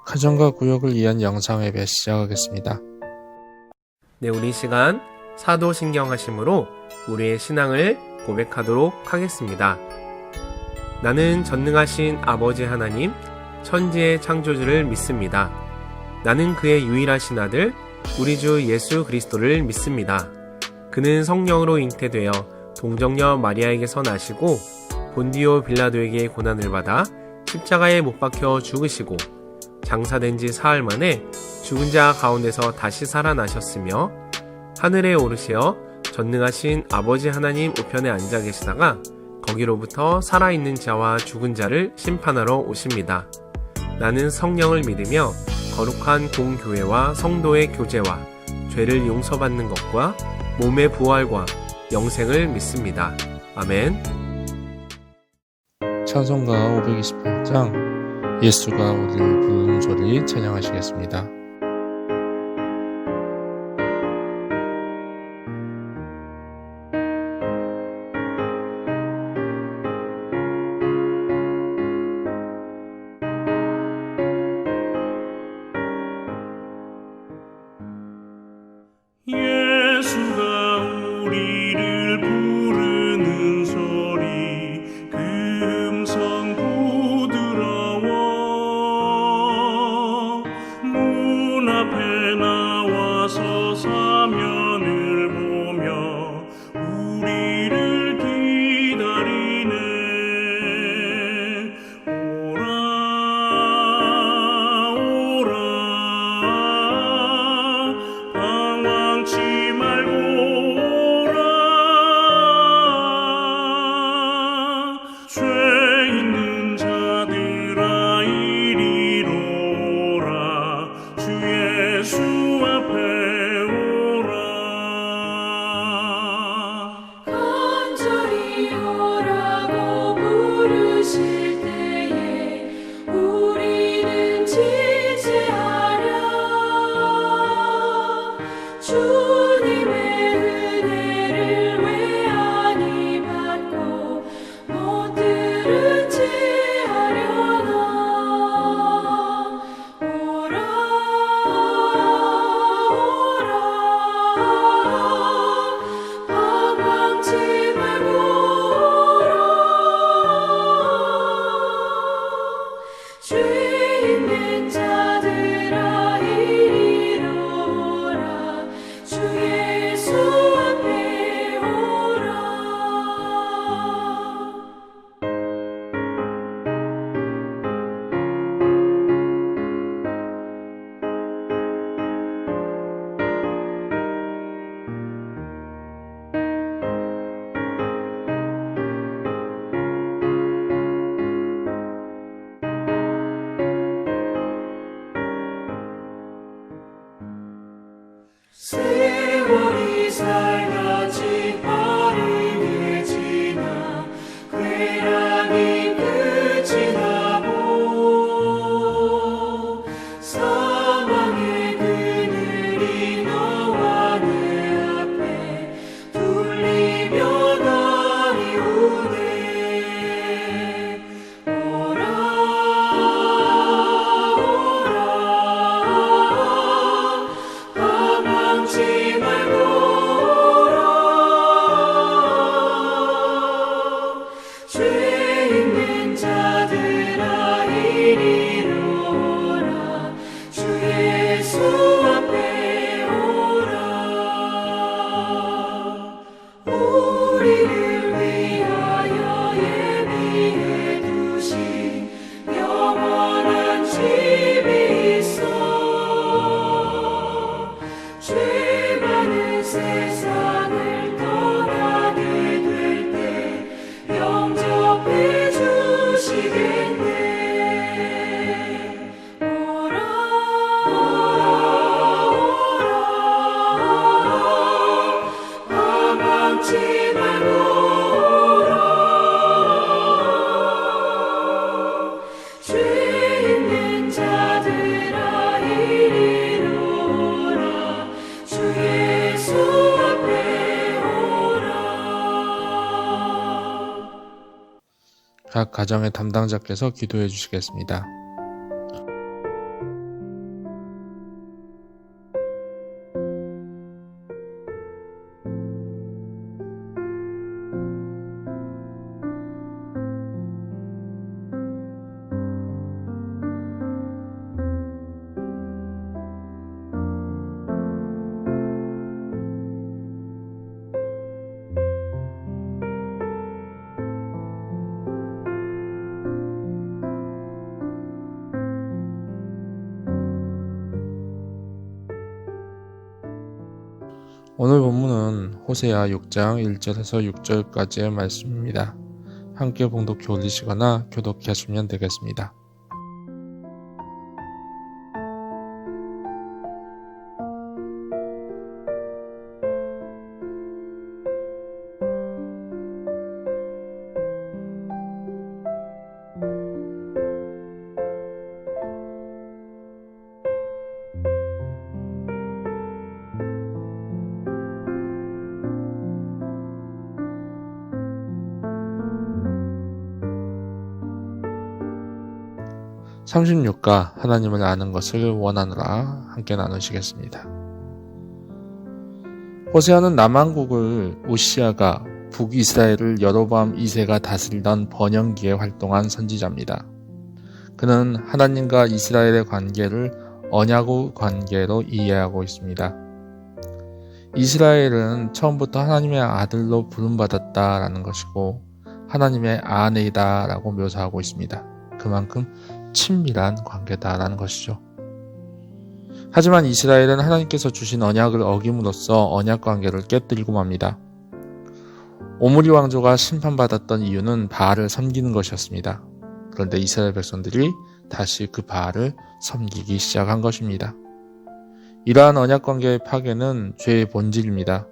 가정과 구역을 위한 영상 예배 시작하겠습니다. 네, 우리 시간 사도신경하심으로 우리의 신앙을 고백하도록 하겠습니다. 나는 전능하신 아버지 하나님, 천지의 창조주를 믿습니다. 나는 그의 유일하신 아들, 우리 주 예수 그리스도를 믿습니다. 그는 성령으로 잉태되어 동정녀 마리아에게서 나시고 본디오 빌라도에게 고난을 받아 십자가에 못 박혀 죽으시고 장사된 지 사흘 만에 죽은 자 가운데서 다시 살아나셨으며 하늘에 오르시어 전능하신 아버지 하나님 우편에 앉아 계시다가 거기로부터 살아있는 자와 죽은 자를 심판하러 오십니다. 나는 성령을 믿으며 거룩한 공교회와 성도의 교제와 죄를 용서받는 것과 몸의 부활과 영생을 믿습니다. 아멘. 찬송가 528장 예수가 우리를 부르는 소리 찬양하시겠습니다. 예수가 우리를 부르는 소리 그 음성 부드러워 문 앞에 나와서 사면을 보며 우리를 기다리네. 오라 오라 방황치 말고 오라. 죄 있는 자들아 이리로 오라. 주 예수 앞에 오라. 간절히 오라고 부르실 때에 우리는 지체하랴. 주님의 은혜를 왜 아니 받고 못 들은 채 하려나. 오라 오라 방황치 말고 오라. 죄 있는 자들아 이리로 오라. 주 예수 앞에 오라. 세월이 살같이 빠르게 지나 쾌락이 끝이 나고 사망의 그늘이 너와 내 앞에 둘리며 가리우네. 오라 오라 방황치 말고 오라. 죄 있는 자들아 이리로 오라. 주 예수 앞에 오라. 우리를 위하여 예비해 두신 영원한 집이 있어. 죄 많은 세상을 떠나게 될 때 영접해 주시겠네. 오라 오라 방황치 말고 오라. 죄 있는 자들아 이리로 오라. 주 예수 앞에 오라. 각 가정의 담당자께서 기도해 주시겠습니다. 오늘 본문은 호세아 6장 1절에서 6절까지의 말씀입니다. 함께 봉독해 올리시거나 교독하시면 되겠습니다. (36가) 하나님을 아는 것을 원하노라 함께 나누시겠습니다. 호세아는 남왕국을 우시아가, 북이스라엘을 여로보암 2세가 다스리던 번영기에 활동한 선지자입니다. 그는 하나님과 이스라엘의 관계를 언약의 관계로 이해하고 있습니다. 이스라엘은 처음부터 하나님의 아들로 부름받았다라는 것이고 하나님의 아내이다 라고 묘사하고 있습니다. 그만큼 친밀한 관계다라는 것이죠. 하지만 이스라엘은 하나님께서 주신 언약을 어김으로써 언약 관계를 깨뜨리고 맙니다. 오므리 왕조가 심판받았던 이유는 바알을 섬기는 것이었습니다. 그런데 이스라엘 백성들이 다시 그 바알을 섬기기 시작한 것입니다. 이러한 언약 관계의 파괴는 죄의 본질입니다.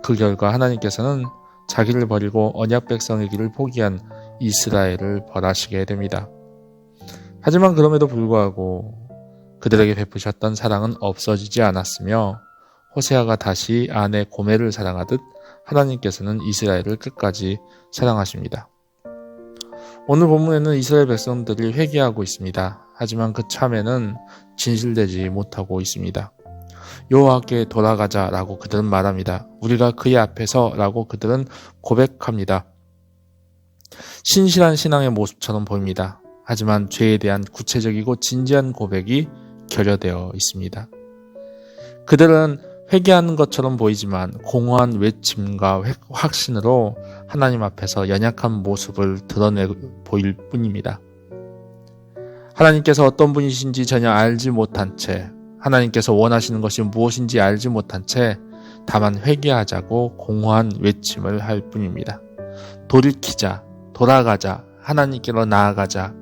그 결과 하나님께서는 자기를 버리고 언약 백성의 길을 포기한 이스라엘을 벌하시게 됩니다. 하지만 그럼에도 불구하고 그들에게 베푸셨던 사랑은 없어지지 않았으며 호세아가 다시 아내 고멜을 사랑하듯 하나님께서는 이스라엘을 끝까지 사랑하십니다. 오늘 본문에는 이스라엘 백성들이 회개하고 있습니다. 하지만 그 참회는 진실되지 못하고 있습니다. 여호와께 돌아가자라고 그들은 말합니다. 우리가 그의 앞에서 라고 그들은 고백합니다. 신실한 신앙의 모습처럼 보입니다. 하지만 죄에 대한 구체적이고 진지한 고백이 결여되어 있습니다. 그들은 회개하는 것처럼 보이지만 공허한 외침과 확신으로 하나님 앞에서 연약한 모습을 드러내 보일 뿐입니다. 하나님께서 어떤 분이신지 전혀 알지 못한 채, 하나님께서 원하시는 것이 무엇인지 알지 못한 채 다만 회개하자고 공허한 외침을 할 뿐입니다. 돌이키자, 돌아가자, 하나님께로 나아가자,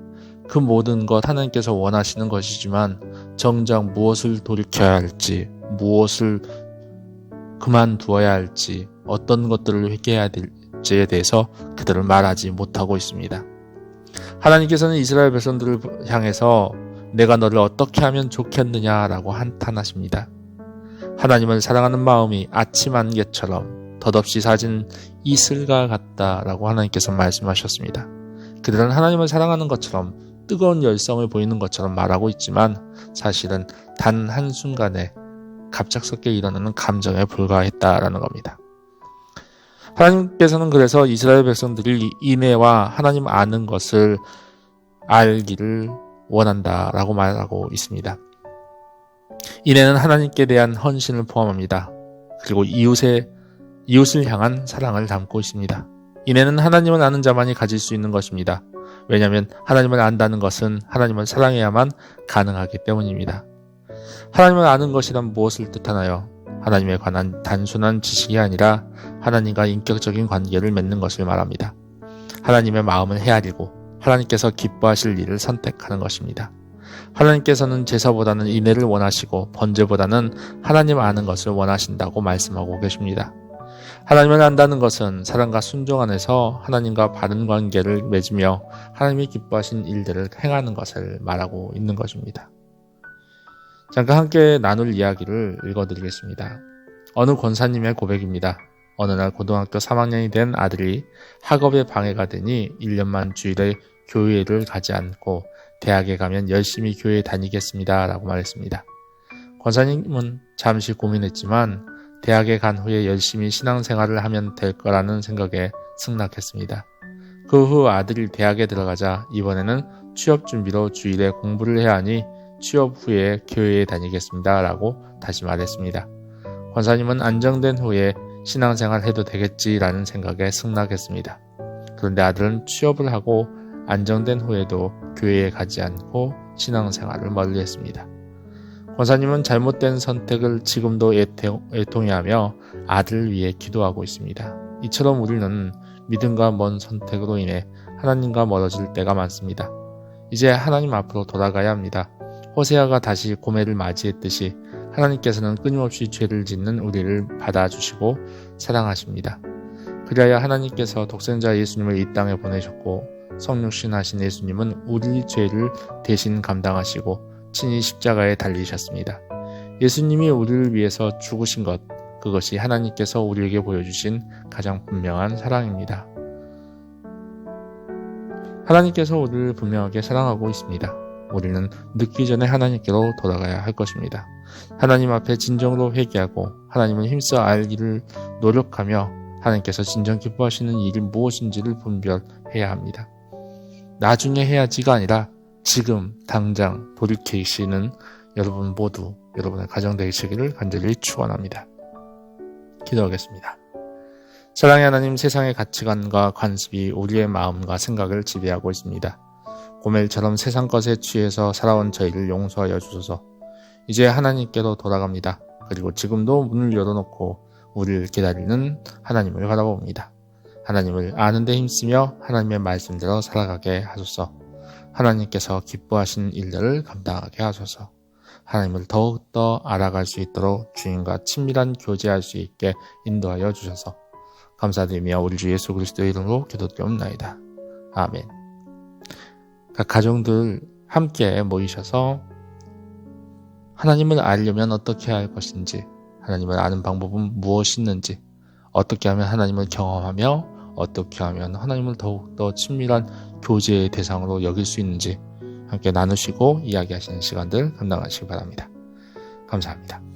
그 모든 것 하나님께서 원하시는 것이지만 정작 무엇을 돌이켜야 할지, 무엇을 그만두어야 할지, 어떤 것들을 회개해야 될지에 대해서 그들을 말하지 못하고 있습니다. 하나님께서는 이스라엘 백성들을 향해서 내가 너를 어떻게 하면 좋겠느냐라고 한탄하십니다. 하나님을 사랑하는 마음이 아침 안개처럼 덧없이 사진 이슬과 같다라고 하나님께서 말씀하셨습니다. 그들은 하나님을 사랑하는 것처럼 뜨거운 열성을 보이는 것처럼 말하고 있지만 사실은 단 한순간에 갑작스럽게 일어나는 감정에 불과했다라는 겁니다. 하나님께서는 그래서 이스라엘 백성들이 인애와 하나님 아는 것을 알기를 원한다라고 말하고 있습니다. 인애는 하나님께 대한 헌신을 포함합니다. 그리고 이웃을 향한 사랑을 담고 있습니다. 인애는 하나님을 아는 자만이 가질 수 있는 것입니다. 왜냐하면 하나님을 안다는 것은 하나님을 사랑해야만 가능하기 때문입니다. 하나님을 아는 것이란 무엇을 뜻하나요? 하나님에 관한 단순한 지식이 아니라 하나님과 인격적인 관계를 맺는 것을 말합니다. 하나님의 마음을 헤아리고 하나님께서 기뻐하실 일을 선택하는 것입니다. 하나님께서는 제사보다는 인애를 원하시고 번제보다는 하나님 아는 것을 원하신다고 말씀하고 계십니다. 하나님을 안다는 것은 사랑과 순종 안에서 하나님과 바른 관계를 맺으며 하나님이 기뻐하신 일들을 행하는 것을 말하고 있는 것입니다. 잠깐 함께 나눌 이야기를 읽어드리겠습니다. 어느 권사님의 고백입니다. 어느 날 고등학교 3학년이 된 아들이 학업에 방해가 되니 1년만 주일에 교회를 가지 않고 대학에 가면 열심히 교회에 다니겠습니다 라고 말했습니다. 권사님은 잠시 고민했지만 대학에 간 후에 열심히 신앙생활을 하면 될 거라는 생각에 승낙했습니다. 그 후 아들이 대학에 들어가자 이번에는 취업 준비로 주일에 공부를 해야 하니 취업 후에 교회에 다니겠습니다 라고 다시 말했습니다. 권사님은 안정된 후에 신앙생활 해도 되겠지라는 생각에 승낙했습니다. 그런데 아들은 취업을 하고 안정된 후에도 교회에 가지 않고 신앙생활을 멀리했습니다. 권사님은 잘못된 선택을 지금도 애통해하며 아들을 위해 기도하고 있습니다. 이처럼 우리는 믿음과 먼 선택으로 인해 하나님과 멀어질 때가 많습니다. 이제 하나님 앞으로 돌아가야 합니다. 호세아가 다시 고멜을 맞이했듯이 하나님께서는 끊임없이 죄를 짓는 우리를 받아주시고 사랑하십니다. 그리하여 하나님께서 독생자 예수님을 이 땅에 보내셨고 성육신하신 예수님은 우리 죄를 대신 감당하시고 친히 십자가에 달리셨습니다. 예수님이 우리를 위해서 죽으신 것, 그것이 하나님께서 우리에게 보여주신 가장 분명한 사랑입니다. 하나님께서 우리를 분명하게 사랑하고 있습니다. 우리는 늦기 전에 하나님께로 돌아가야 할 것입니다. 하나님 앞에 진정으로 회개하고 하나님을 힘써 알기를 노력하며 하나님께서 진정 기뻐하시는 일이 무엇인지를 분별해야 합니다. 나중에 해야지가 아니라 지금 당장 돌이키시는 여러분 모두 여러분의 가정 되시기를 간절히 축원합니다. 기도하겠습니다. 사랑의 하나님, 세상의 가치관과 관습이 우리의 마음과 생각을 지배하고 있습니다. 고멜처럼 세상 것에 취해서 살아온 저희를 용서하여 주소서. 이제 하나님께로 돌아갑니다. 그리고 지금도 문을 열어놓고 우리를 기다리는 하나님을 바라봅니다. 하나님을 아는 데 힘쓰며 하나님의 말씀대로 살아가게 하소서. 하나님께서 기뻐하시는 일들을 감당하게 하소서. 하나님을 더욱더 알아갈 수 있도록 주님과 친밀한 교제할 수 있게 인도하여 주셔서 감사드리며 우리 주 예수 그리스도의 이름으로 기도드리옵나이다. 아멘. 각 가정들 함께 모이셔서 하나님을 알려면 어떻게 할 것인지, 하나님을 아는 방법은 무엇이 있는지, 어떻게 하면 하나님을 경험하며 어떻게 하면 하나님을 더욱더 친밀한 교제의 대상으로 여길 수 있는지 함께 나누시고 이야기하시는 시간들 감당하시기 바랍니다. 감사합니다.